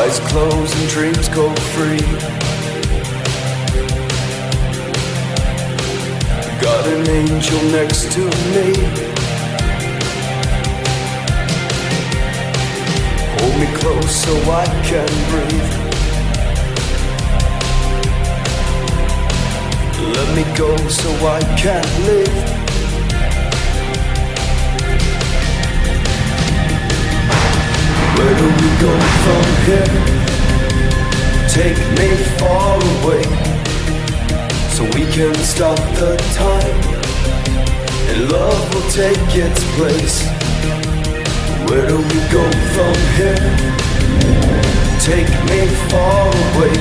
Eyes closed and dreams go free. Got an angel next to me. Hold me close so I can breathe. Let me go so I can live. Where do we go from here? Take me far away, so we can stop the time, and love will take its place. Where do we go from here? Take me far away,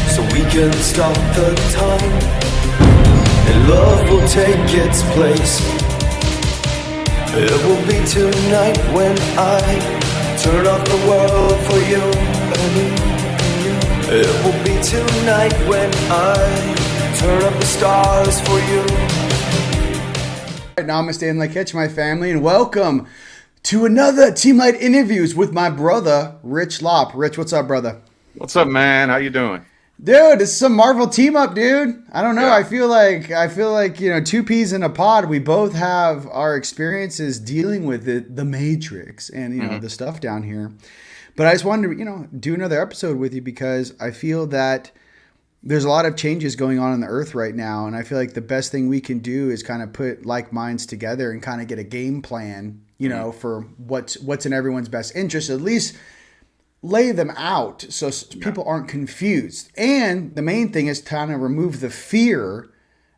so we can stop the time, and love will take its place. It will be tonight when I turn off the world for you. It will be tonight when I turn up the stars for you. Namaste and Catch my family, and welcome to another Team Light Interviews with my brother, Rich Lopp. Rich, what's up, brother? What's up, man? How you doing? Dude, this is some Marvel team up, dude. I don't know. Yeah. I feel like, two peas in a pod. We both have our experiences dealing with the Matrix and, the stuff down here. But I just wanted to, do another episode with you because I feel that there's a lot of changes going on the earth right now. And I feel like the best thing we can do is kind of put like minds together and kind of get a game plan, for what's in everyone's best interest, at least lay them out so people aren't confused. And the main thing is to kind of remove the fear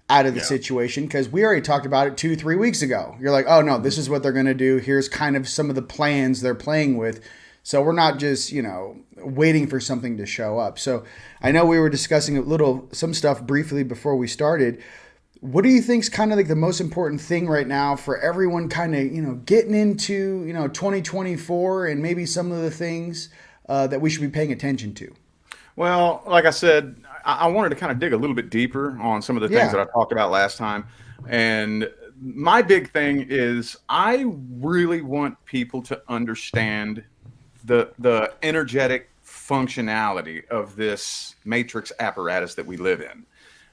out of the situation, because we already talked about it 2-3 weeks ago. You're like, oh no, this is what they're going to do. Here's kind of some of the plans they're playing with. So we're not just, waiting for something to show up. So I know we were discussing some stuff briefly before we started. What do you think is kind of like the most important thing right now for everyone kind of, getting into, 2024 and maybe some of the things that we should be paying attention to? Well, like I said, I wanted to kind of dig a little bit deeper on some of the things that I talked about last time. And my big thing is I really want people to understand the energetic functionality of this matrix apparatus that we live in.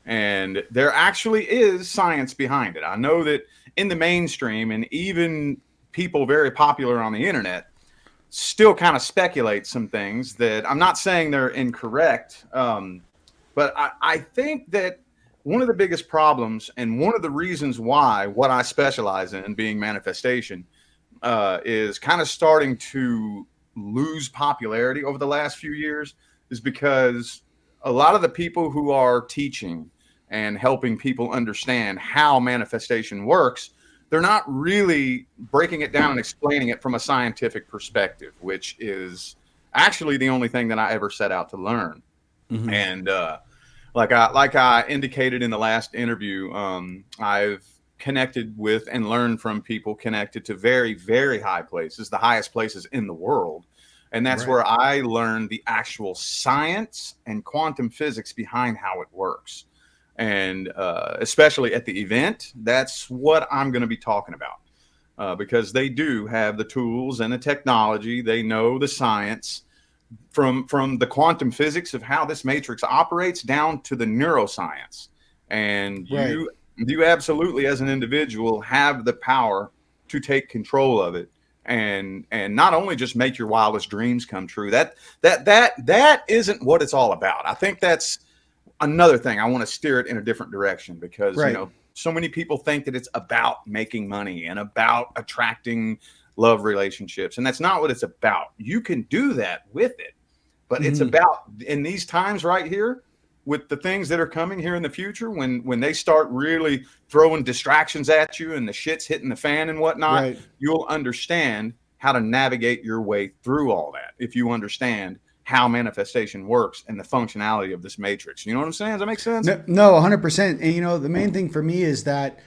And there actually is science behind it. I know that in the mainstream and even people very popular on the internet still kind of speculate some things that I'm not saying they're incorrect. But I think that one of the biggest problems and one of the reasons why what I specialize in being manifestation is kind of starting to lose popularity over the last few years is because a lot of the people who are teaching and helping people understand how manifestation works, they're not really breaking it down and explaining it from a scientific perspective, which is actually the only thing that I ever set out to learn. Mm-hmm. And like I indicated in the last interview, I've connected with and learned from people connected to very, very high places, the highest places in the world. And that's where I learned the actual science and quantum physics behind how it works. And especially at the event, that's what I'm going to be talking about because they do have the tools and the technology. They know the science from the quantum physics of how this matrix operates down to the neuroscience. And you absolutely, as an individual, have the power to take control of it and not only just make your wildest dreams come true. That isn't what it's all about. I think that's another thing. I want to steer it in a different direction because, so many people think that it's about making money and about attracting love relationships. And that's not what it's about. You can do that with it, but it's about in these times right here with the things that are coming here in the future, when they start really throwing distractions at you and the shit's hitting the fan and whatnot, you'll understand how to navigate your way through all that. If you understand how manifestation works and the functionality of this matrix. You know what I'm saying? Does that make sense? No, 100%. And the main thing for me is that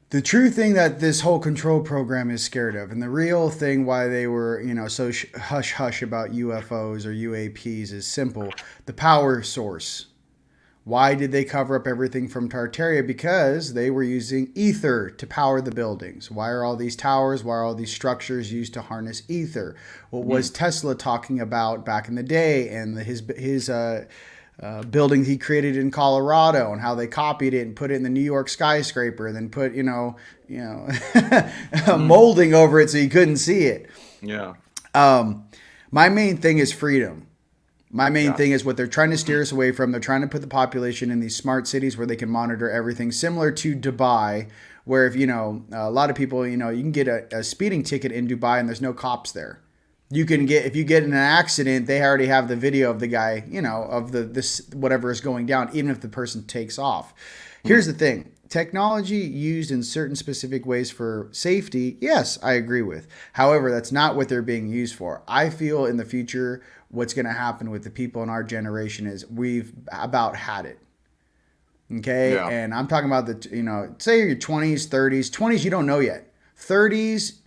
the true thing that this whole control program is scared of, and the real thing why they were, so hush-hush about UFOs or UAPs is simple. The power source. Why did they cover up everything from Tartaria? Because they were using ether to power the buildings. Why are all these towers, why are all these structures used to harness ether? What was Tesla talking about back in the day, and his building he created in Colorado, and how they copied it and put it in the New York skyscraper, and then put molding over it so you couldn't see it. Yeah. My main thing is freedom. My main thing is what they're trying to steer us away from. They're trying to put the population in these smart cities where they can monitor everything, similar to Dubai, where if a lot of people, you can get a speeding ticket in Dubai and there's no cops there. If you get in an accident, they already have the video of the guy, of this whatever is going down, even if the person takes off. Here's the thing. Technology used in certain specific ways for safety, yes, I agree with. However, that's not what they're being used for. I feel in the future, what's going to happen with the people in our generation is we've about had it. Okay? Yeah. And I'm talking about say your 20s, 30s. 20s, you don't know yet. 30s,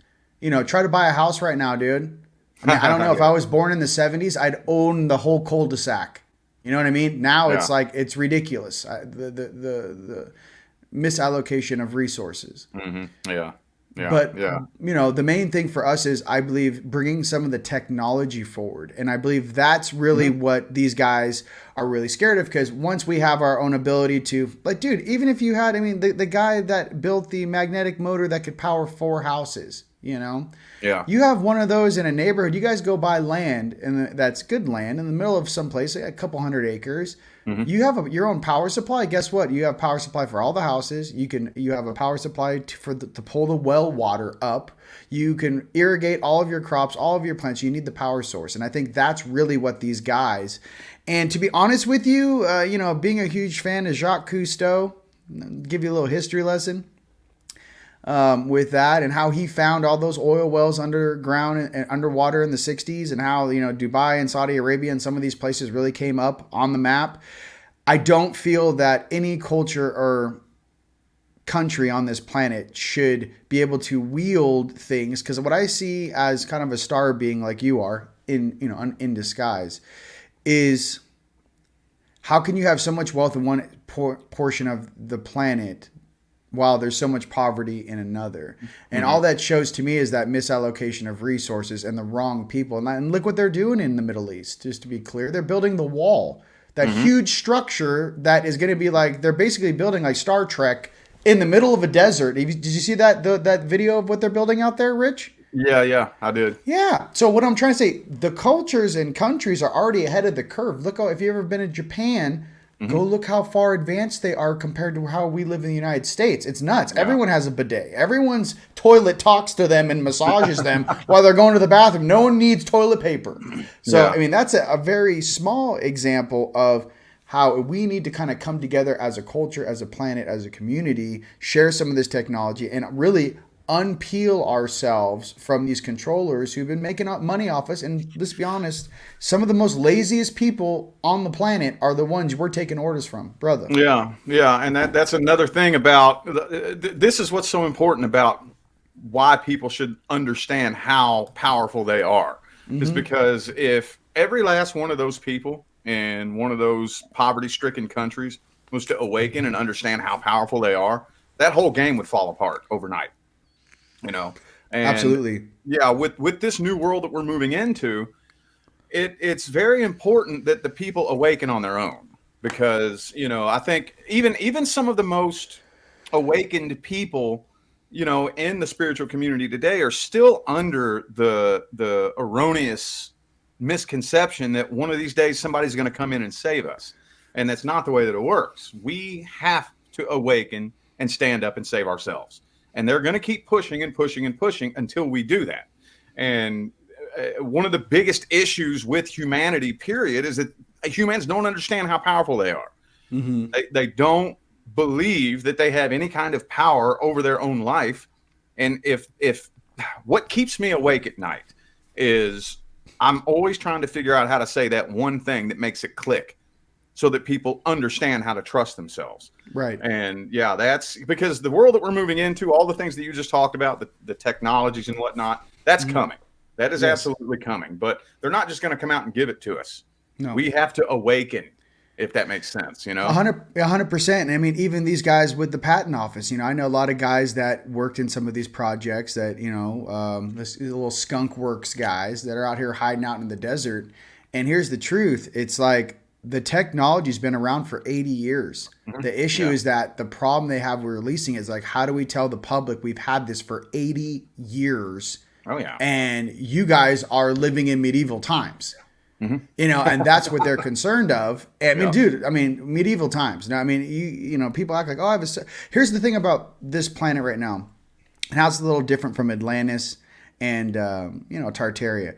try to buy a house right now, dude. I mean, I don't know. If I was born in the 70s, I'd own the whole cul-de-sac. You know what I mean? Now it's like, it's ridiculous. The misallocation of resources. Mm-hmm. Yeah. Yeah. But, the main thing for us is, I believe, bringing some of the technology forward. And I believe that's really what these guys are really scared of, because once we have our own ability to, like, dude, even if you had, the guy that built the magnetic motor that could power 4 houses, Yeah. You have one of those in a neighborhood. You guys go buy land, and that's good land in the middle of some place, a couple 100 acres. You have your own power supply. Guess what? You have power supply for all the houses. You have a power supply to pull the well water up. You can irrigate all of your crops, all of your plants. You need the power source, and I think that's really what these guys. And to be honest with you, being a huge fan of Jacques Cousteau, give you a little history lesson. With that, and how he found all those oil wells underground and underwater in the 60s, and how Dubai and Saudi Arabia and some of these places really came up on the map. I don't feel that any culture or country on this planet should be able to wield things, because what I see as kind of a star being like you are in disguise is, how can you have so much wealth in one portion of the planet while there's so much poverty in another? And all that shows to me is that misallocation of resources and the wrong people. And look what they're doing in the Middle East, just to be clear. They're building the wall, that huge structure that is going to be like, they're basically building like Star Trek in the middle of a desert. Did you see that video of what they're building out there, Rich? Yeah, I did. Yeah. So what I'm trying to say, the cultures and countries are already ahead of the curve. Look, if you've ever been in Japan, go look how far advanced they are compared to how we live in the United States. It's nuts. Yeah. Everyone has a bidet. Everyone's toilet talks to them and massages them while they're going to the bathroom. No one needs toilet paper. So, that's a very small example of how we need to kind of come together as a culture, as a planet, as a community, share some of this technology, and really unpeel ourselves from these controllers who've been making money off us. And let's be honest, some of the most laziest people on the planet are the ones we're taking orders from, brother. Yeah. And that's another thing about this is what's so important about why people should understand how powerful they are. Is because if every last one of those people in one of those poverty-stricken countries was to awaken and understand how powerful they are, that whole game would fall apart overnight. And absolutely. Yeah, with this new world that we're moving into, it's very important that the people awaken on their own, because I think even some of the most awakened people in the spiritual community today are still under the erroneous misconception that one of these days somebody's going to come in and save us, and that's not the way that it works. We have to awaken and stand up and save ourselves. And they're going to keep pushing and pushing and pushing until we do that. And one of the biggest issues with humanity, period, is that humans don't understand how powerful they are. They don't believe that they have any kind of power over their own life. And if what keeps me awake at night is I'm always trying to figure out how to say that one thing that makes it click, so that people understand how to trust themselves. Right. And that's because the world that we're moving into, all the things that you just talked about, the technologies and whatnot, that's coming. That is absolutely coming. But they're not just going to come out and give it to us. No. We have to awaken if that makes sense, you know? 100%. I mean, even these guys with the patent office, I know a lot of guys that worked in some of these projects that, this little skunk works guys that are out here hiding out in the desert. And here's the truth. It's like the technology's been around for 80 years. Mm-hmm. The issue is that the problem they have with releasing is like, how do we tell the public we've had this for 80 years? Oh, yeah. And you guys are living in medieval times. Mm-hmm. And that's what they're concerned of. I mean, dude, medieval times. Now, I mean, people act like, oh, here's the thing about this planet right now. And how it's a little different from Atlantis and, Tartaria.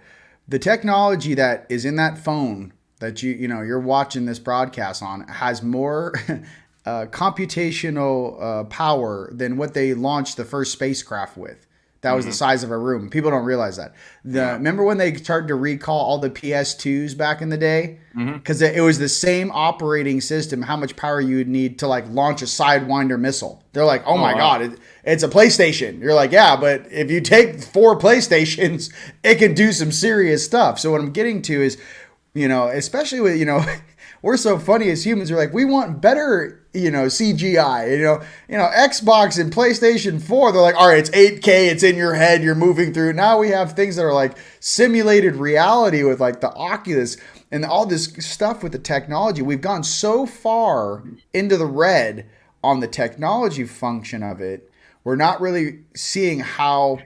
The technology that is in that phone that you're watching this broadcast on has more computational power than what they launched the first spacecraft with. That was the size of a room. People don't realize that. Remember when they started to recall all the PS2s back in the day? Because it was the same operating system, how much power you would need to like launch a Sidewinder missile. They're like, oh my God, it's a PlayStation. You're like, yeah, but if you take 4 PlayStations, it can do some serious stuff. So what I'm getting to is, especially with, we're so funny as humans. We're like, we want better, CGI. Xbox and PlayStation 4, they're like, all right, it's 8K, it's in your head, you're moving through. Now we have things that are like simulated reality with like the Oculus and all this stuff with the technology. We've gone so far into the red on the technology function of it. We're not really seeing how,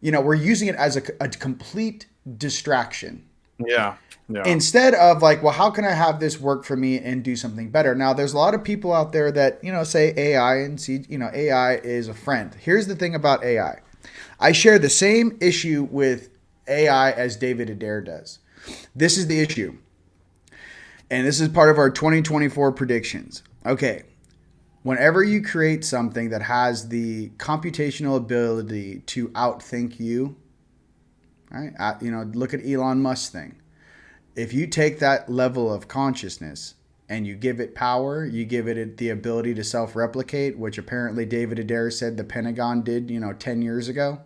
we're using it as a complete distraction. Yeah. Yeah. Instead of like, well, how can I have this work for me and do something better? Now, there's a lot of people out there that, say AI and see, AI is a friend. Here's the thing about AI. I share the same issue with AI as David Adair does. This is the issue. And this is part of our 2024 predictions. Okay. Whenever you create something that has the computational ability to outthink you, right? Look at Elon Musk's thing. If you take that level of consciousness and you give it power, you give it the ability to self-replicate, which apparently David Adair said the Pentagon did, 10 years ago,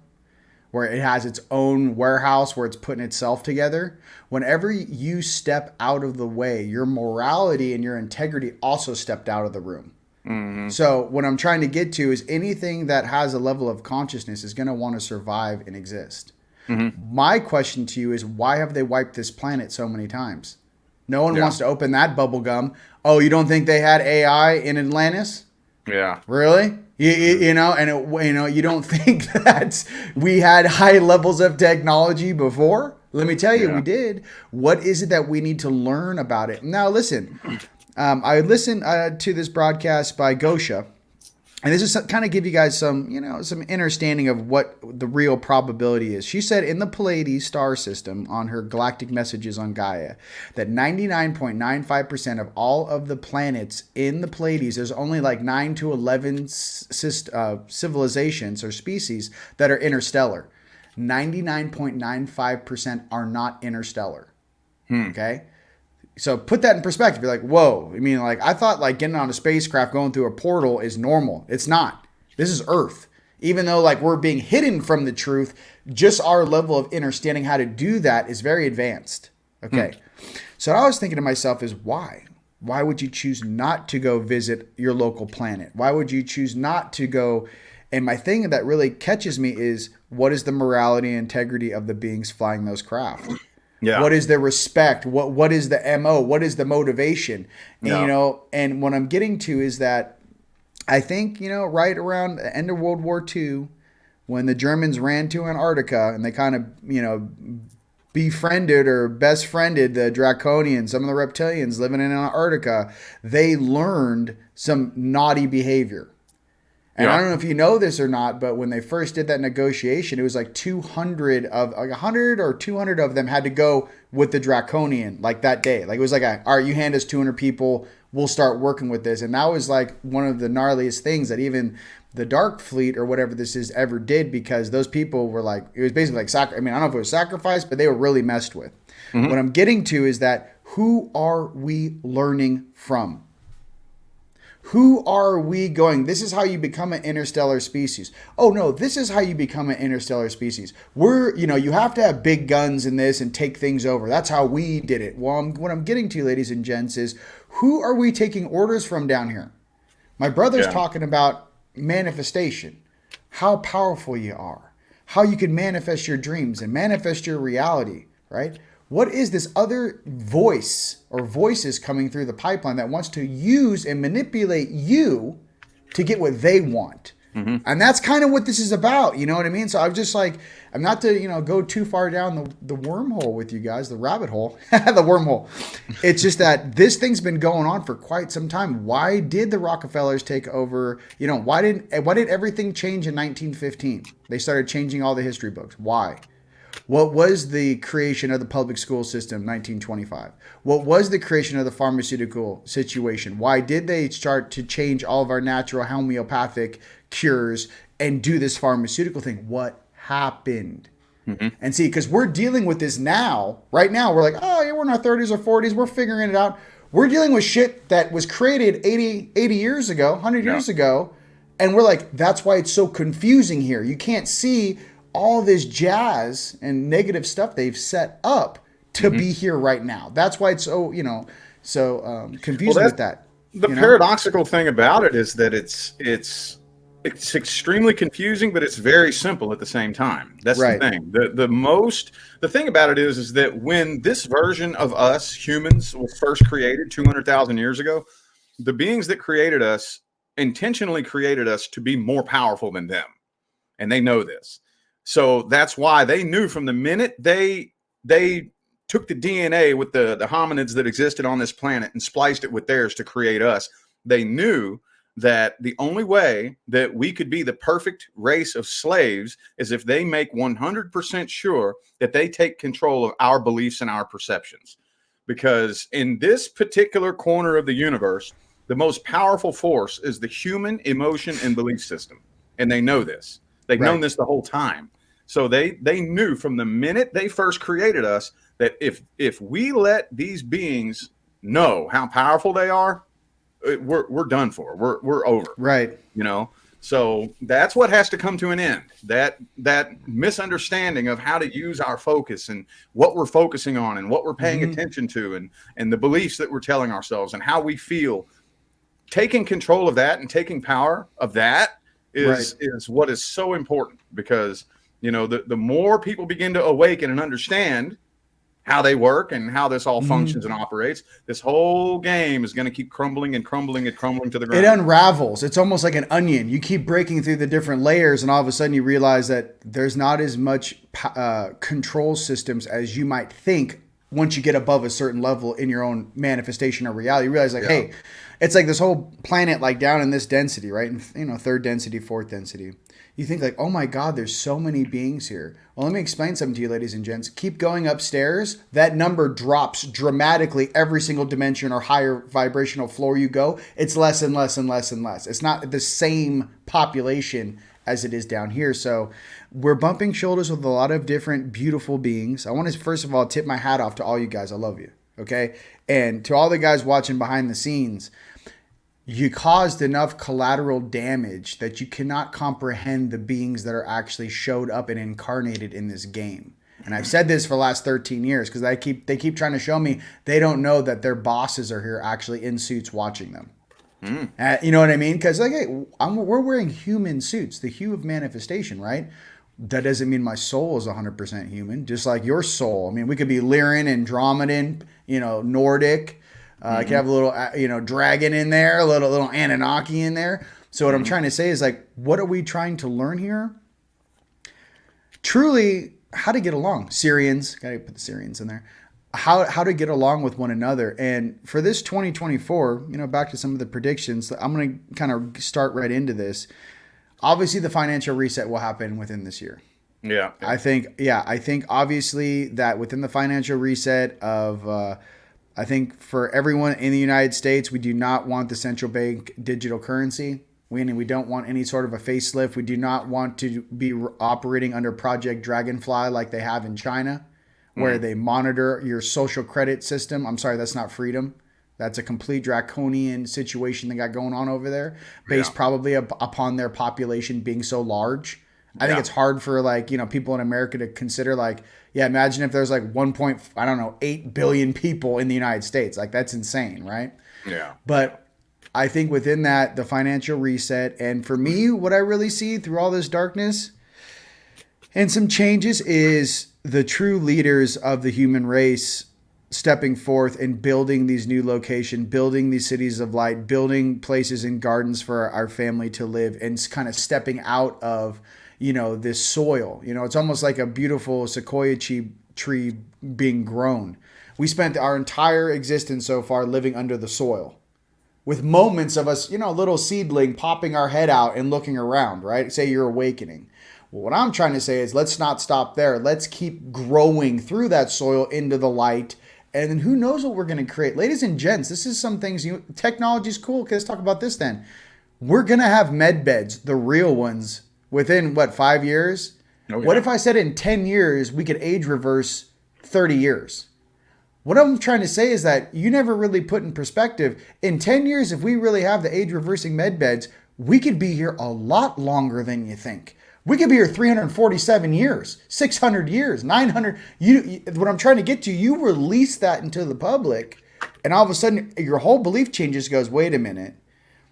where it has its own warehouse where it's putting itself together. Whenever you step out of the way, your morality and your integrity also stepped out of the room. Mm-hmm. So what I'm trying to get to is anything that has a level of consciousness is going to want to survive and exist. Mm-hmm. My question to you is, why have they wiped this planet so many times? No one wants to open that bubble gum. Oh, you don't think they had AI in Atlantis? Yeah. Really? You don't think that we had high levels of technology before? Let me tell you, we did. What is it that we need to learn about it? Now, listen. I listened to this broadcast by Gosha. And this is kind of give you guys some understanding of what the real probability is. She said in the Pleiades star system on her galactic messages on Gaia that 99.95% of all of the planets in the Pleiades, there's only like 9 to 11 civilizations or species that are interstellar. 99.95% are not interstellar. Okay? So put that in perspective. You're like, whoa. I mean, like, I thought like getting on a spacecraft going through a portal is normal. It's not. This is Earth. Even though like we're being hidden from the truth, just our level of understanding how to do that is very advanced. Okay. So what I was thinking to myself is why? Why would you choose not to go visit your local planet? Why would you choose not to go? And my thing that really catches me is, what is the morality and integrity of the beings flying those craft? Yeah. What is the respect? What is the MO? What is the motivation? And, and what I'm getting to is that I think, right around the end of World War II, when the Germans ran to Antarctica and they kind of, befriended or best friended the Draconians, some of the reptilians living in Antarctica, they learned some naughty behavior. And I don't know if you know this or not, but when they first did that negotiation, it was like 100 or 200 of them had to go with the Draconian like that day. Like it was like, all right, you hand us 200 people, we'll start working with this. And that was like one of the gnarliest things that even the Dark Fleet or whatever this is ever did, because those people were like, it was basically like I don't know if it was sacrifice, but they were really messed with. Mm-hmm. What I'm getting to is that who are we learning from? Who are we going? This is how you become an interstellar species. Oh no, this is how you become an interstellar species. You have to have big guns in this and take things over. That's how we did it. Well, what I'm getting to, ladies and gents, is Who are we taking orders from down here? My brother's Yeah. talking about manifestation, how powerful you are, how you can manifest your dreams and manifest your reality, right? What is this other voice or voices coming through the pipeline that wants to use and manipulate you to get what they want? And that's kind of what this is about. You know what I mean? So I'm just like, I'm not to, go too far down the wormhole with you guys, the rabbit hole, the wormhole. It's just that this thing's been going on for quite some time. Why did the Rockefellers take over? Why did everything change in 1915? They started changing all the history books. Why? What was the creation of the public school system, 1925? What was the creation of the pharmaceutical situation? Why did they start to change all of our natural homeopathic cures and do this pharmaceutical thing? What happened? And see, because we're dealing with this now, right now, we're like, oh, yeah, we're in our 30s or 40s. We're figuring it out. We're dealing with shit that was created 80 years ago, 100 years ago. And we're like, that's why it's so confusing here. You can't see all this jazz and negative stuff they've set up to be here right now. That's why it's so, confusing with that. The paradoxical thing about it is that it's extremely confusing, but it's very simple at the same time. That's right. the thing. The thing about it is that when this version of us humans was first created 200,000 years ago, the beings that created us intentionally created us to be more powerful than them. And they know this. So that's why they knew from the minute they took the DNA with the hominids that existed on this planet and spliced it with theirs to create us. They knew that the only way that we could be the perfect race of slaves is if they make 100% sure that they take control of our beliefs and our perceptions. Because in this particular corner of the universe, the most powerful force is the human emotion and belief system. And they know this. They've known this the whole time. So they knew from the minute they first created us that if we let these beings know how powerful they are, we're done for. We're over. Right. So that's what has to come to an end. That misunderstanding of how to use our focus and what we're focusing on and what we're paying attention to and the beliefs that we're telling ourselves and how we feel. Taking control of that and taking power of that is what is so important, because the more people begin to awaken and understand how they work and how this all functions and operates, this whole game is going to keep crumbling and crumbling and crumbling to the ground. It unravels. It's almost like an onion. You keep breaking through the different layers, and all of a sudden you realize that there's not as much control systems as you might think once you get above a certain level in your own manifestation or reality. You realize, hey, it's like this whole planet, like down in this density, right? And, third density, fourth density. You think like, oh my God, there's so many beings here. Well, let me explain something to you, ladies and gents. Keep going upstairs. That number drops dramatically every single dimension or higher vibrational floor you go. It's less and less and less and less. It's not the same population as it is down here. So we're bumping shoulders with a lot of different beautiful beings. I want to, first of all, tip my hat off to all you guys. I love you. Okay. And to all the guys watching behind the scenes, you caused enough collateral damage that you cannot comprehend the beings that are actually showed up and incarnated in this game. And I've said this for the last 13 years because they keep trying to show me they don't know that their bosses are here actually in suits watching them. You know what I mean? Because like, hey, we're wearing human suits, the hue of manifestation, right? That doesn't mean my soul is 100% human, just like your soul. I mean, we could be Lyran and Andromedan, Nordic. I could have a little, dragon in there, a little Anunnaki in there. So what I'm trying to say is like, what are we trying to learn here? Truly, how to get along. Syrians, gotta put the Syrians in there. How to get along with one another. And for this 2024, back to some of the predictions, I'm going to kind of start right into this. Obviously, the financial reset will happen within this year. Yeah. I think obviously that within the financial reset of, I think for everyone in the United States, we do not want the central bank digital currency. We don't want any sort of a facelift. We do not want to be operating under Project Dragonfly like they have in China, where they monitor your social credit system. I'm sorry, that's not freedom. That's a complete draconian situation they got going on over there, based probably upon their population being so large. I think it's hard for like, people in America to consider like, yeah, imagine if there's like 8 billion people in the United States. Like that's insane, right? Yeah. But I think within that, the financial reset, and for me, what I really see through all this darkness and some changes is the true leaders of the human race stepping forth and building these new locations, building these cities of light, building places and gardens for our family to live, and kind of stepping out of, this soil. It's almost like a beautiful sequoia tree being grown. We spent our entire existence so far living under the soil, with moments of us, a little seedling popping our head out and looking around, right? Say you're awakening. Well, what I'm trying to say is let's not stop there. Let's keep growing through that soil into the light. And then who knows what we're going to create. Ladies and gents, this is some things, technology is cool. Okay, let's talk about this then. We're going to have med beds, the real ones, within 5 years? Oh, yeah. What if I said in 10 years, we could age reverse 30 years? What I'm trying to say is that you never really put in perspective. In 10 years, if we really have the age reversing med beds, we could be here a lot longer than you think. We could be here 347 years, 600 years, 900. What I'm trying to get to, you release that into the public, and all of a sudden your whole belief changes, goes, wait a minute.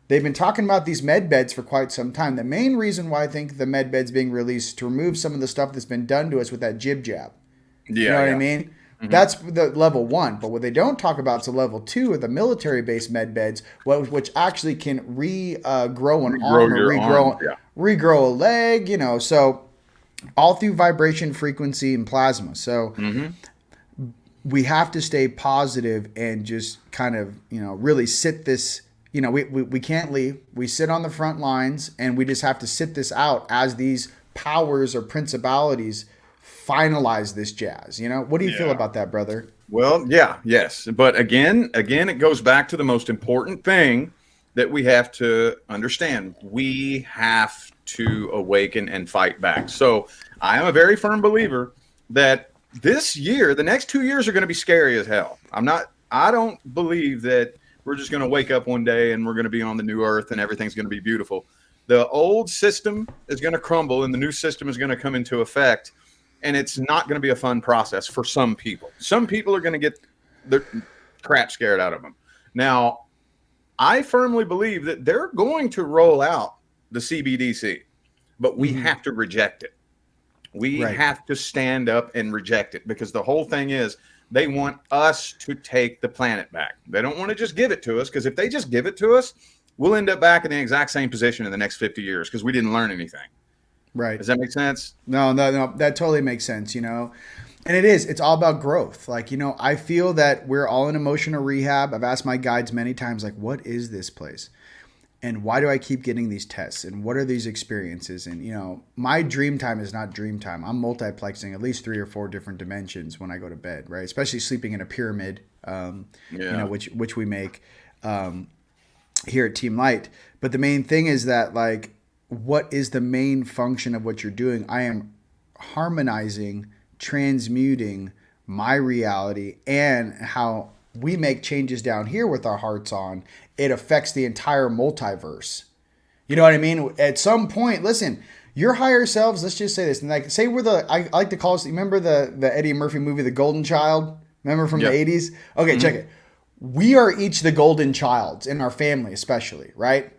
They've been talking about these med beds for quite some time. The main reason why I think the med bed's being released to remove some of the stuff that's been done to us with that jib jab. Yeah, you know what I mean? Mm-hmm. That's the level 1. But what they don't talk about is the level 2 of the military-based med beds, which actually can regrow an arm or regrow a leg, so all through vibration, frequency, and plasma. So we have to stay positive and just kind of, really sit this, we can't leave. We sit on the front lines, and we just have to sit this out as these powers or principalities finalize this jazz. What do you feel about that, brother? Well, yes. But again, it goes back to the most important thing that we have to understand. We have to awaken and fight back. So I am a very firm believer that this year, the next 2 years are going to be scary as hell. I don't believe that we're just going to wake up one day and we're going to be on the new earth and everything's going to be beautiful. The old system is going to crumble and the new system is going to come into effect. And it's not going to be a fun process for some people. Some people are going to get their crap scared out of them. Now, I firmly believe that they're going to roll out the CBDC, but we have to reject it. We have to stand up and reject it, because the whole thing is they want us to take the planet back. They don't want to just give it to us, because if they just give it to us, we'll end up back in the exact same position in the next 50 years because we didn't learn anything. Right. Does that make sense? No, that totally makes sense, And it's all about growth. Like, I feel that we're all in emotional rehab. I've asked my guides many times, like, what is this place? And why do I keep getting these tests? And what are these experiences? And, my dream time is not dream time. I'm multiplexing at least 3 or 4 different dimensions when I go to bed, right? Especially sleeping in a pyramid, which we make here at Team Light. But the main thing is that, like, what is the main function of what you're doing? I am harmonizing, transmuting my reality, and how we make changes down here with our hearts on. It affects the entire multiverse. You know what I mean? At some point, listen, your higher selves, let's just say this. And like, say we're I like to call us, remember the Eddie Murphy movie, The Golden Child? Remember from the 80s? Okay, check it. We are each the golden childs in our family, especially, right?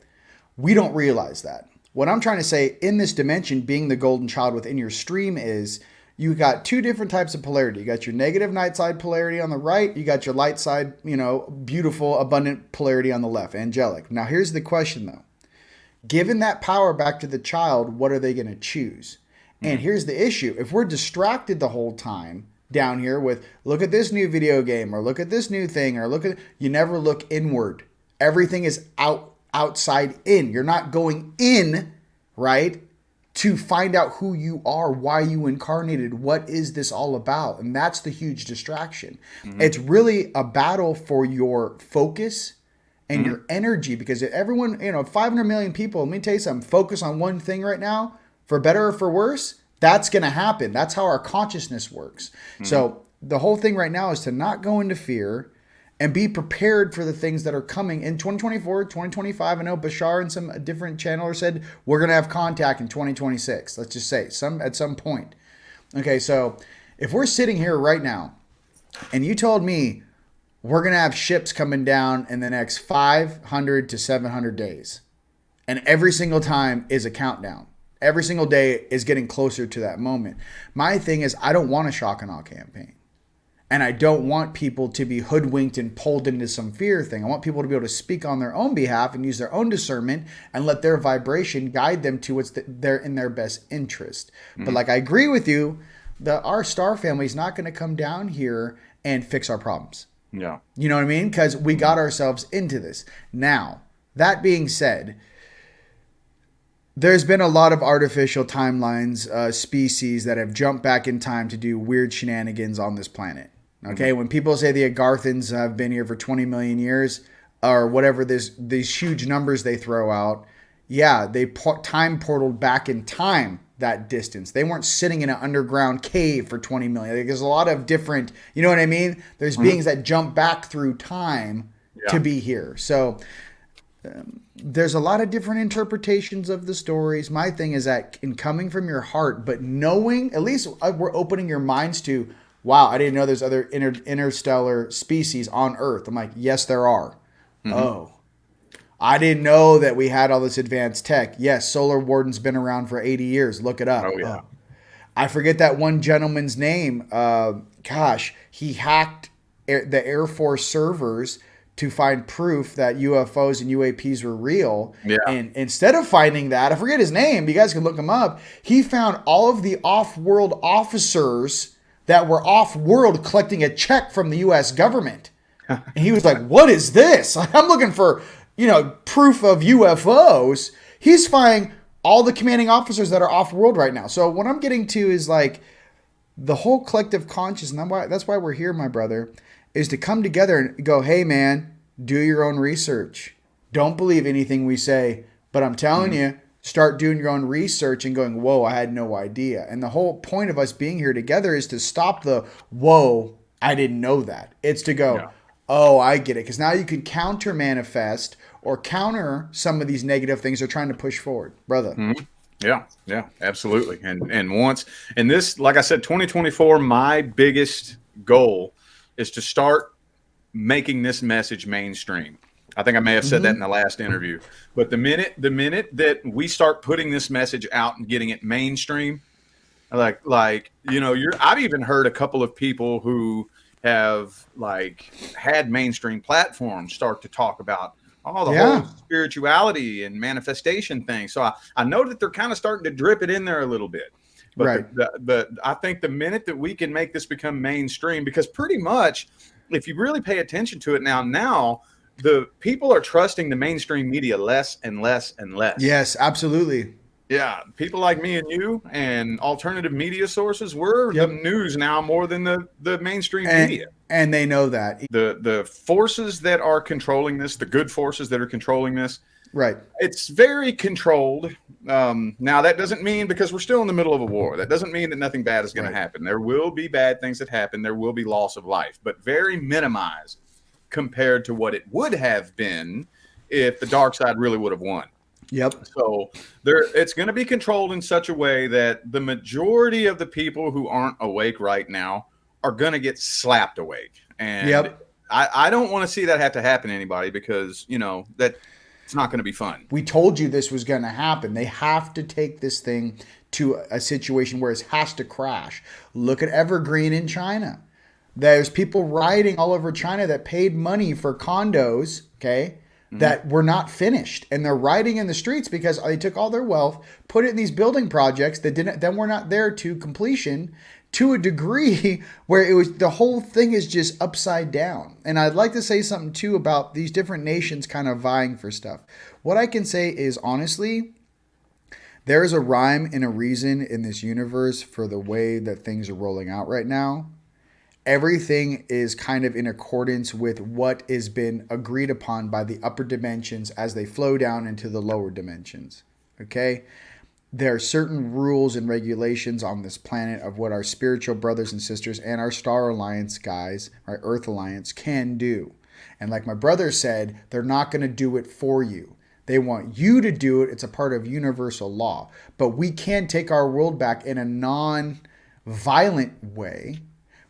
We don't realize that. What I'm trying to say in this dimension, being the golden child within your stream, is you got 2 different types of polarity. You got your negative night side polarity on the right. You got your light side, beautiful, abundant polarity on the left, angelic. Now, here's the question, though. Given that power back to the child, what are they going to choose? And here's the issue. If we're distracted the whole time down here with, look at this new video game, or look at this new thing, or you never look inward. Everything is outside in. You're not going in, right, to find out who you are, why you incarnated, what is this all about? And that's the huge distraction. It's really a battle for your focus and your energy, because if everyone, 500 million people, let me tell you something, focus on one thing right now, for better or for worse, that's going to happen. That's how our consciousness works. So the whole thing right now is to not go into fear and be prepared for the things that are coming in 2024, 2025. I know Bashar and some different channelers said we're going to have contact in 2026. Let's just say at some point. Okay, so if we're sitting here right now and you told me we're going to have ships coming down in the next 500 to 700 days, and every single time is a countdown. Every single day is getting closer to that moment. My thing is, I don't want a shock and awe campaign. And I don't want people to be hoodwinked and pulled into some fear thing. I want people to be able to speak on their own behalf and use their own discernment and let their vibration guide them to what's in their best interest. Mm-hmm. But like, I agree with you, our star family is not going to come down here and fix our problems. Yeah. You know what I mean? Because we got ourselves into this. Now, that being said, there's been a lot of artificial timelines, species that have jumped back in time to do weird shenanigans on this planet. Okay, mm-hmm. When people say the Agarthans have been here for 20 million years or whatever, these huge numbers they throw out, yeah, they time portaled back in time that distance. They weren't sitting in an underground cave for 20 million. There's a lot of different, you know what I mean? There's mm-hmm. beings that jump back through time to be here. So there's a lot of different interpretations of the stories. My thing is that in coming from your heart, but knowing, at least we're opening your minds to, wow, I didn't know there's other interstellar species on Earth. I'm like, yes, there are. Mm-hmm. Oh, I didn't know that we had all this advanced tech. Yes, Solar Warden's been around for 80 years. Look it up. Oh, yeah. I forget that one gentleman's name. He hacked the Air Force servers to find proof that UFOs and UAPs were real. Yeah. And instead of finding that, I forget his name, but you guys can look him up. He found all of the off-world officers that were off-world collecting a check from the U.S. government. And he was like, what is this? I'm looking for, proof of UFOs. He's finding all the commanding officers that are off-world right now. So what I'm getting to is like the whole collective consciousness, and that's why we're here, my brother, is to come together and go, hey, man, do your own research. Don't believe anything we say. But I'm telling you, start doing your own research and going, whoa, I had no idea. And the whole point of us being here together is to stop the, whoa, I didn't know that. It's to go, oh, I get it. Because now you can counter manifest or counter some of these negative things they're trying to push forward. Brother. Mm-hmm. Yeah, absolutely. And this, like I said, 2024, my biggest goal is to start making this message mainstream. I think I may have said that in the last interview. But the minute that we start putting this message out and getting it mainstream, I've even heard a couple of people who have had mainstream platforms start to talk about whole spirituality and manifestation thing. So I know that they're kind of starting to drip it in there a little bit. But I think the minute that we can make this become mainstream, because pretty much if you really pay attention to it now the people are trusting the mainstream media less and less and less. Yes, absolutely. Yeah. People like me and you and alternative media sources, we're the news now more than the mainstream media. And they know that. The forces that are controlling this, the good forces that are controlling this, right. It's very controlled. Now, that doesn't mean, because we're still in the middle of a war, that doesn't mean that nothing bad is going to happen. There will be bad things that happen. There will be loss of life, but very minimized compared to what it would have been if the dark side really would have won. Yep. So it's going to be controlled in such a way that the majority of the people who aren't awake right now are going to get slapped awake. And I don't want to see that have to happen to anybody, because, that it's not going to be fun. We told you this was going to happen. They have to take this thing to a situation where it has to crash. Look at Evergreen in China. There's people rioting all over China that paid money for condos, that were not finished. And they're rioting in the streets because they took all their wealth, put it in these building projects that were not there to completion, to a degree where it was, the whole thing is just upside down. And I'd like to say something too about these different nations kind of vying for stuff. What I can say is, honestly, there is a rhyme and a reason in this universe for the way that things are rolling out right now. Everything is kind of in accordance with what has been agreed upon by the upper dimensions as they flow down into the lower dimensions. Okay? There are certain rules and regulations on this planet of what our spiritual brothers and sisters and our Star Alliance guys, our Earth Alliance, can do. And like my brother said, they're not going to do it for you. They want you to do it. It's a part of universal law. But we can take our world back in a non-violent way.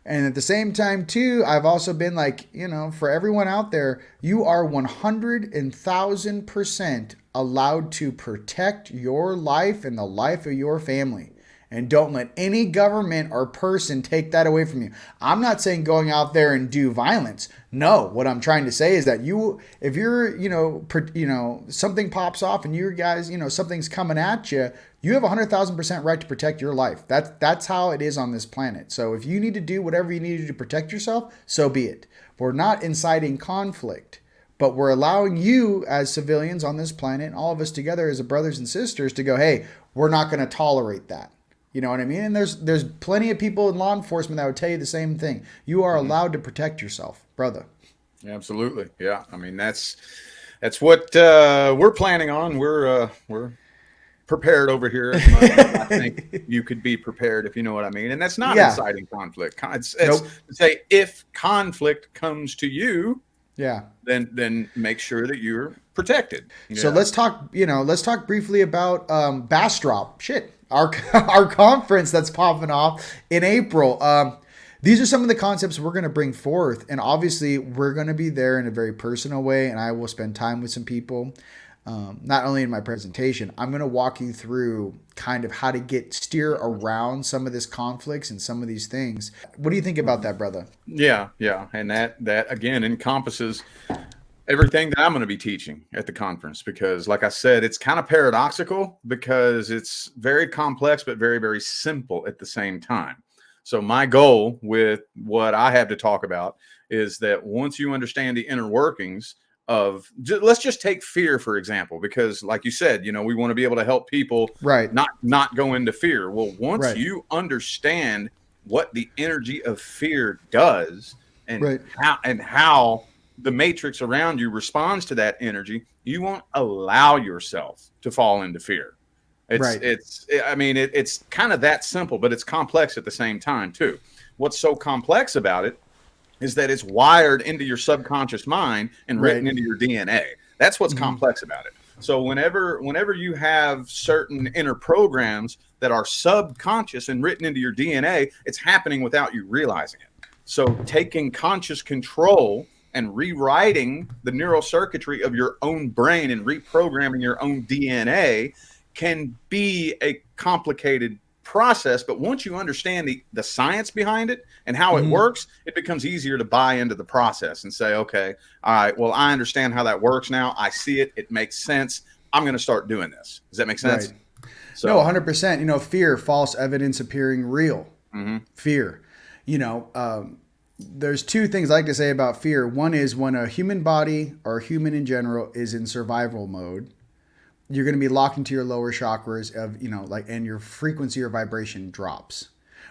And at the same time, too, I've also been like, for everyone out there, you are 100,000% allowed to protect your life and the life of your family. And don't let any government or person take that away from you. I'm not saying going out there and do violence. No, what I'm trying to say is that if you're, something pops off and you guys, something's coming at you, you have 100,000% right to protect your life. That's how it is on this planet. So if you need to do whatever you need to do to protect yourself, so be it. We're not inciting conflict, but we're allowing you as civilians on this planet, and all of us together as brothers and sisters, to go, hey, we're not going to tolerate that. You know what I mean? And there's plenty of people in law enforcement that would tell you the same thing. You are allowed to protect yourself, brother. Absolutely. Yeah. I mean, that's what we're planning on. We're prepared over here. I think you could be prepared, if you know what I mean. And that's not inciting conflict. It's Nope. to say, if conflict comes to you, Yeah. then make sure that you're protected. So let's talk briefly about Bastrop. Shit. Our conference that's popping off in April. These are some of the concepts we're going to bring forth. And obviously, we're going to be there in a very personal way. And I will spend time with some people, not only in my presentation. I'm going to walk you through kind of how to steer around some of this conflicts and some of these things. What do you think about that, brother? Yeah. And that again encompasses everything that I'm going to be teaching at the conference, because like I said, it's kind of paradoxical because it's very complex, but very, very simple at the same time. So my goal with what I have to talk about is that once you understand the inner workings of, let's just take fear, for example, because like you said, we want to be able to help people not go into fear. Well, once you understand what the energy of fear does and how the matrix around you responds to that energy, you won't allow yourself to fall into fear. It's kind of that simple, but it's complex at the same time too. What's so complex about it is that it's wired into your subconscious mind and written into your DNA. That's what's complex about it. So whenever you have certain inner programs that are subconscious and written into your DNA, it's happening without you realizing it. So taking conscious control and rewriting the neural circuitry of your own brain and reprogramming your own DNA can be a complicated process. But once you understand the science behind it and how it works, it becomes easier to buy into the process and say, okay, all right, well, I understand how that works now. I see it. It makes sense. I'm going to start doing this. Does that make sense? Right. So, no, 100%. Fear, false evidence appearing real. Fear. There's two things I like to say about fear. One is when a human body or a human in general is in survival mode, you're going to be locked into your lower chakras and your frequency or vibration drops.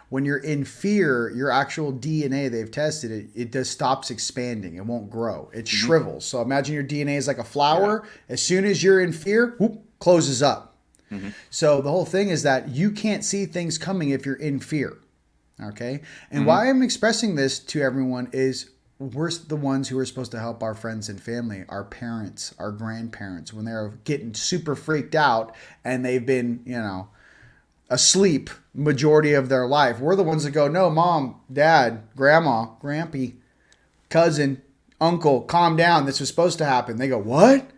When you're in fear, your actual DNA, they've tested it, it just stops expanding. It won't grow. It shrivels. So imagine your DNA is like a flower. Yeah. As soon as you're in fear, closes up. So the whole thing is that you can't see things coming if you're in fear. Okay. And why I'm expressing this to everyone is we're the ones who are supposed to help our friends and family, our parents, our grandparents, when they're getting super freaked out and they've been, asleep majority of their life. We're the ones that go, no, mom, dad, grandma, grampy, cousin, uncle, calm down. This was supposed to happen. They go, what?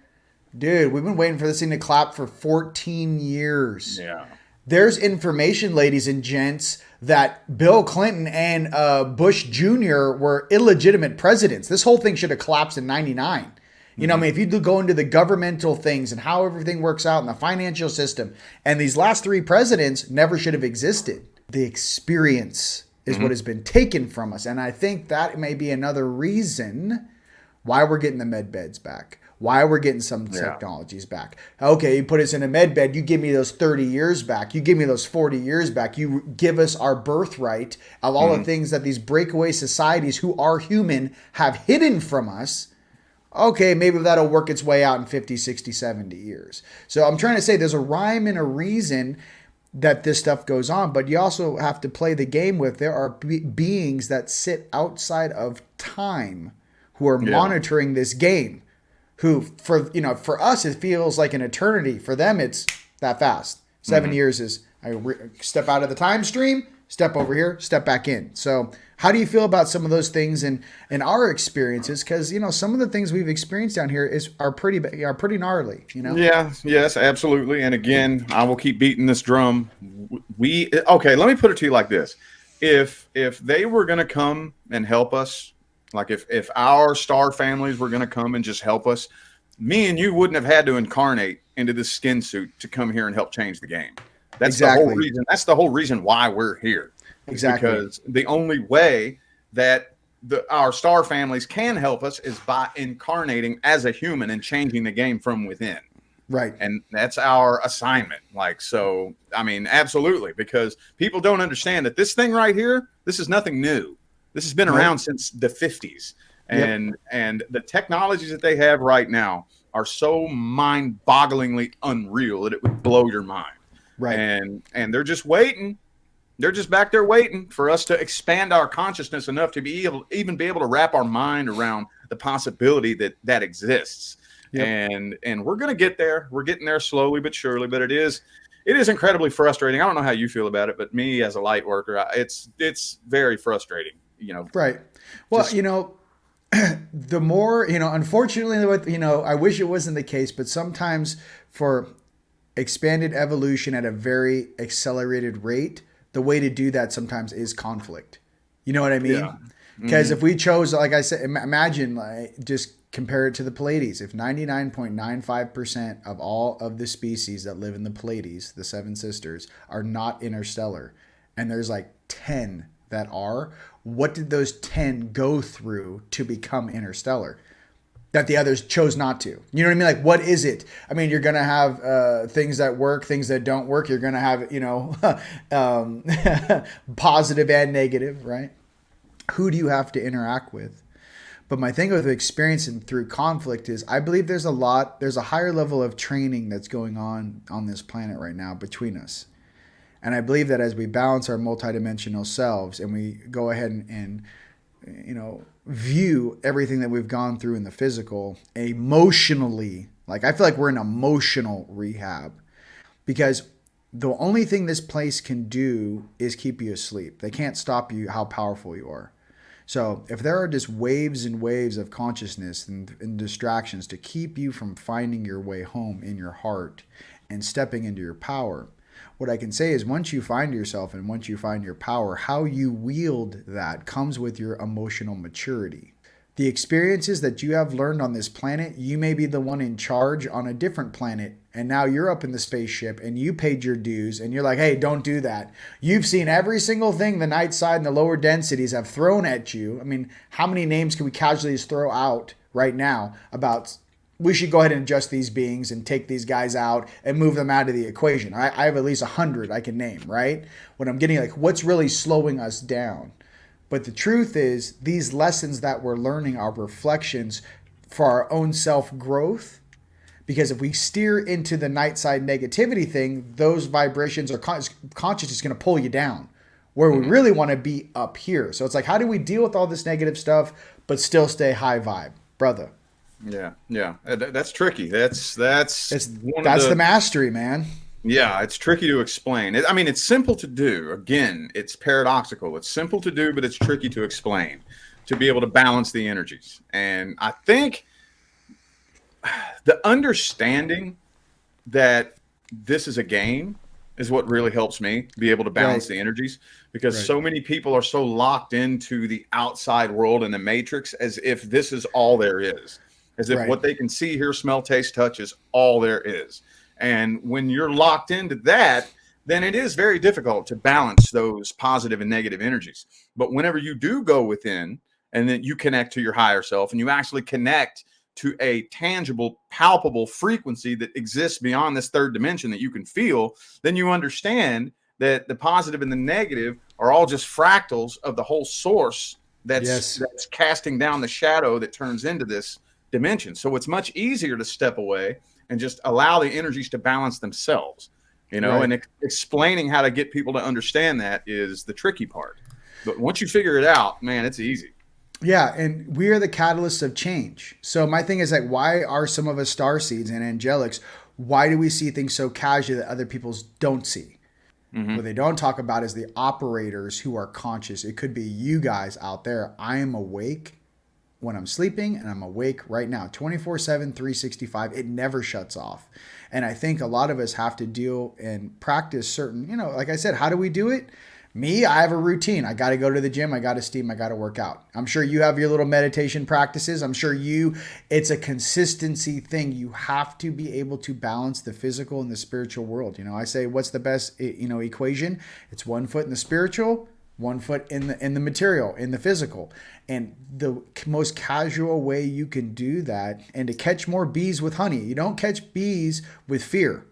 Dude, we've been waiting for this thing to clap for 14 years. Yeah. There's information, ladies and gents, that Bill Clinton and Bush Jr. were illegitimate presidents. This whole thing should have collapsed in 99. If you go into the governmental things and how everything works out in the financial system, and these last three presidents never should have existed. The experience is what has been taken from us. And I think that may be another reason why we're getting the med beds back. Why we're getting some technologies back. Okay, you put us in a med bed. You give me those 30 years back. You give me those 40 years back. You give us our birthright of all the things that these breakaway societies who are human have hidden from us. Okay, maybe that'll work its way out in 50, 60, 70 years. So I'm trying to say there's a rhyme and a reason that this stuff goes on, but you also have to play the game with there are beings that sit outside of time who are Yeah. monitoring this game, who for us it feels like an eternity. For them, it's that fast. 7 years is step out of the time stream, step over here, step back in. So how do you feel about some of those things and our experiences? Because some of the things we've experienced down here are pretty gnarly. Yeah, yes, absolutely. And again, I will keep beating this drum. Okay, let me put it to you like this. If they were going to come and help us, like if our star families were going to come and just help us, me and you wouldn't have had to incarnate into this skin suit to come here and help change the game. That's Exactly. the whole reason. That's the whole reason why we're here. Exactly. Because the only way that our star families can help us is by incarnating as a human and changing the game from within. Right. And that's our assignment. So, I mean, absolutely, because people don't understand that this thing right here, this is nothing new. This has been around since the 50s. And the technologies that they have right now are so mind-bogglingly unreal that it would blow your mind. Right. And they're just waiting. They're just back there waiting for us to expand our consciousness enough to be able to wrap our mind around the possibility that exists. Yep. And we're going to get there. We're getting there slowly but surely, but it is incredibly frustrating. I don't know how you feel about it, but me as a light worker, it's very frustrating, Right. Well, the more, unfortunately, I wish it wasn't the case, but sometimes for expanded evolution at a very accelerated rate, the way to do that sometimes is conflict. You know what I mean? Because if we chose, like I said, imagine, just compare it to the Pleiades. If 99.95% of all of the species that live in the Pleiades, the Seven Sisters, are not interstellar, and there's 10 that are, what did those 10 go through to become interstellar that the others chose not to? You know what I mean? What is it? I mean, you're going to have things that work, things that don't work. You're going to have, positive and negative, right? Who do you have to interact with? But my thing with experiencing through conflict is I believe there's a higher level of training that's going on this planet right now between us. And I believe that as we balance our multidimensional selves and we go ahead and view everything that we've gone through in the physical emotionally, I feel like we're in emotional rehab, because the only thing this place can do is keep you asleep. They can't stop you how powerful you are. So if there are just waves and waves of consciousness and distractions to keep you from finding your way home in your heart and stepping into your power, what I can say is once you find yourself and once you find your power, how you wield that comes with your emotional maturity. The experiences that you have learned on this planet, you may be the one in charge on a different planet, and now you're up in the spaceship and you paid your dues and you're like, hey, don't do that. You've seen every single thing the night side and the lower densities have thrown at you. I mean, how many names can we casually just throw out right now about we should go ahead and adjust these beings and take these guys out and move them out of the equation? I have at least 100 I can name, right? When I'm getting what's really slowing us down. But the truth is these lessons that we're learning are reflections for our own self-growth. Because if we steer into the night side negativity thing, those vibrations or consciousness is going to pull you down where we really want to be up here. So it's how do we deal with all this negative stuff but still stay high vibe, brother? Yeah. That's tricky. That's the mastery, man. Yeah, it's tricky to explain. I mean, it's simple to do. Again, it's paradoxical. It's simple to do, but it's tricky to explain, to be able to balance the energies. And I think the understanding that this is a game is what really helps me be able to balance the energies, because so many people are so locked into the outside world and the matrix as if this is all there is. As if what they can see, hear, smell, taste, touch is all there is. And when you're locked into that, then it is very difficult to balance those positive and negative energies. But whenever you do go within and then you connect to your higher self and you actually connect to a tangible, palpable frequency that exists beyond this third dimension that you can feel, then you understand that the positive and the negative are all just fractals of the whole source that's casting down the shadow that turns into this dimension. So it's much easier to step away and just allow the energies to balance themselves, and explaining how to get people to understand that is the tricky part. But once you figure it out, man, it's easy. Yeah, and we are the catalysts of change. So my thing is like, why are some of us starseeds and angelics? Why do we see things so casually that other people's don't see? Mm-hmm. What they don't talk about is the operators who are conscious. It could be you guys out there. I am awake when I'm sleeping, and I'm awake right now 24/7, 365. It never shuts off. And I think a lot of us have to deal and practice certain, like I said, how do we do it? Me, I have a routine. I got to go to the gym. I got to steam. I got to work out. I'm sure you have your little meditation practices. I'm sure it's a consistency thing. You have to be able to balance the physical and the spiritual world. I say, what's the best, equation? It's 1 foot in the spiritual, 1 foot in the material, in the physical. And the most casual way you can do that, and to catch more bees with honey, you don't catch bees with fear.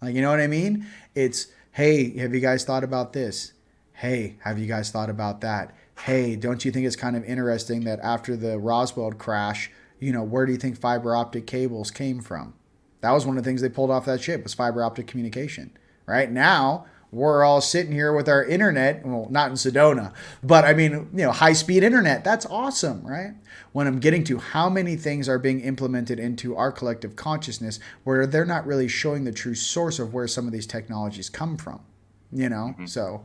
Like, you know what I mean? It's, hey, have you guys thought about this? Hey, have you guys thought about that? Hey, don't you think it's kind of interesting that after the Roswell crash, where do you think fiber optic cables came from? That was one of the things they pulled off that ship, was fiber optic communication. Right now, we're all sitting here with our internet. Well, not in Sedona, but I mean, high-speed internet. That's awesome, right? When I'm getting to how many things are being implemented into our collective consciousness where they're not really showing the true source of where some of these technologies come from. So,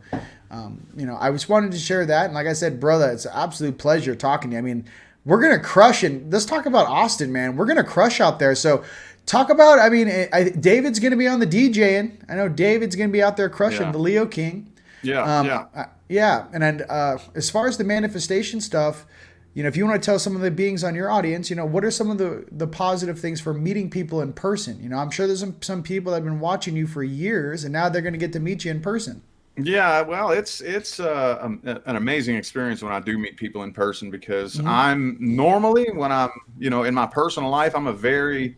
I just wanted to share that. And like I said, brother, it's an absolute pleasure talking to you. I mean, we're going to crush, and let's talk about Austin, man. We're going to crush out there. So talk about, David's going to be on the DJing. I know David's going to be out there crushing the Leo King. Yeah. Yeah. And as far as the manifestation stuff, if you want to tell some of the beings on your audience, what are some of the positive things for meeting people in person? I'm sure there's some people that have been watching you for years, and now they're going to get to meet you in person. Yeah, well, it's an amazing experience when I do meet people in person, because I'm normally, when I'm, in my personal life, I'm a very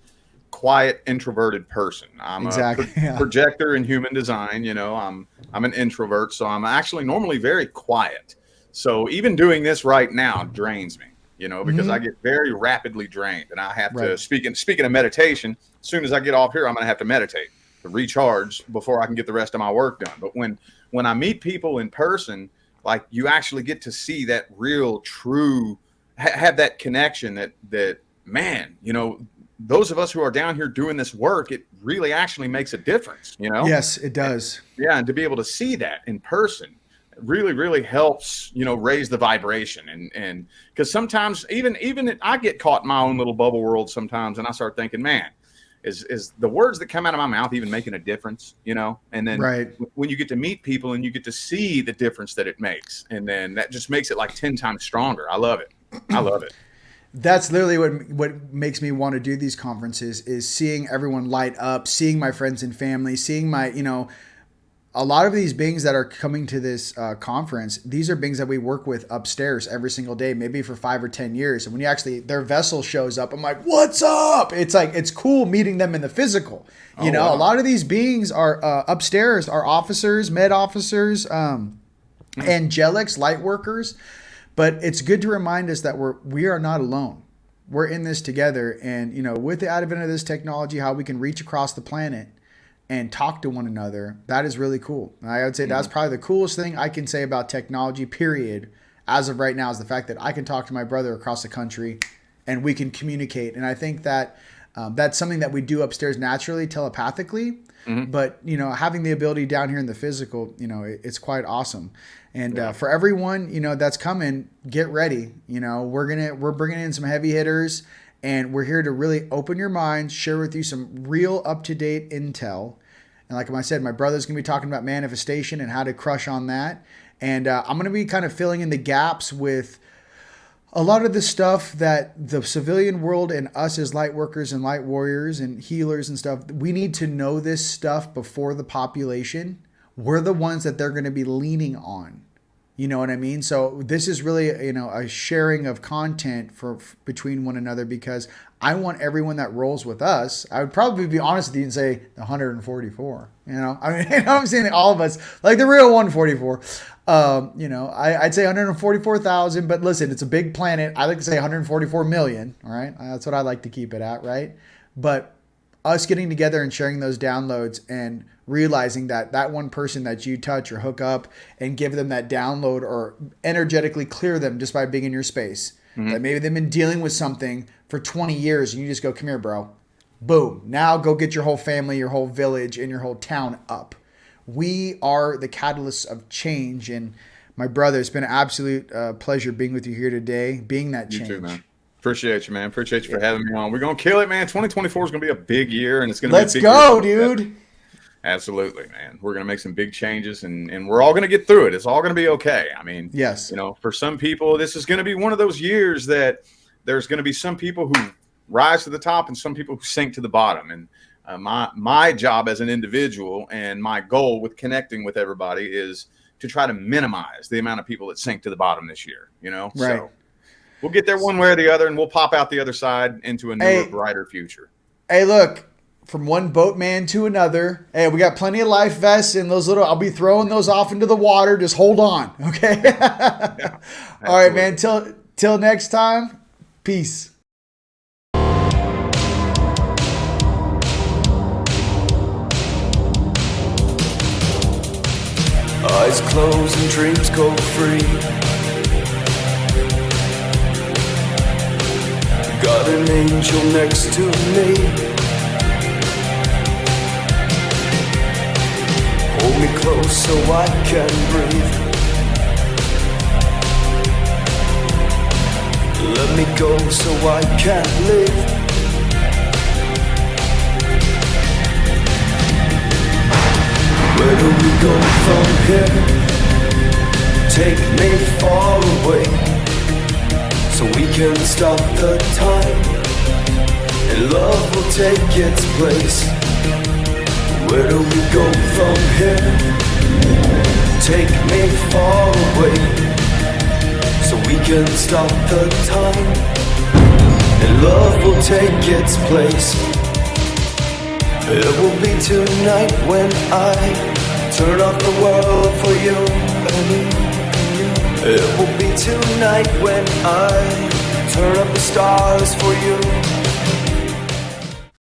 quiet, introverted person. I'm a projector in human design. I'm an introvert, so I'm actually normally very quiet. So even doing this right now drains me, because I get very rapidly drained, and I have to, speaking of meditation, as soon as I get off here, I'm going to have to meditate to recharge before I can get the rest of my work done. But when I meet people in person, like, you actually get to see that real, true, have that connection that man, those of us who are down here doing this work, it really actually makes a difference, Yes, it does. And to be able to see that in person really, really helps, raise the vibration. And because sometimes even I get caught in my own little bubble world sometimes, and I start thinking, man, is the words that come out of my mouth even making a difference, And then when you get to meet people and you get to see the difference that it makes, and then that just makes it like 10 times stronger. I love it. That's literally what makes me want to do these conferences, is seeing everyone light up, seeing my friends and family, seeing my, a lot of these beings that are coming to this conference, these are beings that we work with upstairs every single day, maybe for 5 or 10 years. And when their vessel shows up, I'm like, what's up? It's like, it's cool meeting them in the physical. Wow. A lot of these beings are upstairs, are officers, med officers, angelics, light workers. But it's good to remind us that we are not alone. We're in this together. And, with the advent of this technology, how we can reach across the planet and talk to one another, that is really cool. And I would say that's probably the coolest thing I can say about technology, period, as of right now, is the fact that I can talk to my brother across the country and we can communicate. And I think that that's something that we do upstairs naturally, telepathically. But, having the ability down here in the physical, it's quite awesome. And for everyone, that's coming, get ready. We're bringing in some heavy hitters. And we're here to really open your minds, share with you some real up-to-date intel. And like I said, my brother's going to be talking about manifestation and how to crush on that. And I'm going to be kind of filling in the gaps with a lot of the stuff that the civilian world and us as light workers and light warriors and healers and stuff, we need to know this stuff before the population. We're the ones that they're going to be leaning on. You know what I mean? So this is really, a sharing of content between one another, because I want everyone that rolls with us. I would probably be honest with you and say the 144, I'm saying all of us, like the real 144, I'd say 144,000, but listen, it's a big planet. I like to say 144 million. All right. That's what I like to keep it at. Right. But us getting together and sharing those downloads and realizing that one person that you touch or hook up and give them that download or energetically clear them just by being in your space. that maybe they've been dealing with something for 20 years and you just go, come here, bro. Boom. Now go get your whole family, your whole village, and your whole town up. We are the catalysts of change. And my brother, it's been an absolute pleasure being with you here today, being that change. You too, man. Appreciate you, man. Appreciate you for having me on. We're going to kill it, man. 2024 is going to be a big year, and it's going to be a big year. Let's go, dude. Absolutely, man. We're going to make some big changes, and we're all going to get through it. It's all going to be okay. I mean, yes. For some people, this is going to be one of those years that there's going to be some people who rise to the top and some people who sink to the bottom. And my job as an individual and my goal with connecting with everybody is to try to minimize the amount of people that sink to the bottom this year, Right. So we'll get there one way or the other, and we'll pop out the other side into a newer, brighter future. Hey, look, from one boatman to another. Hey, we got plenty of life vests and those little, I'll be throwing those off into the water. Just hold on. Okay. Yeah, all right, man. Till next time. Peace. Eyes closed and dreams go free. Got an angel next to me. Hold me close so I can breathe. Let me go so I can live. Where do we go from here? Take me far away, so we can stop the time, and love will take its place. Where do we go from here? Take me far away, so we can stop the time, and love will take its place. It will be tonight when I turn off the world for you. It will be tonight when I turn up the stars for you.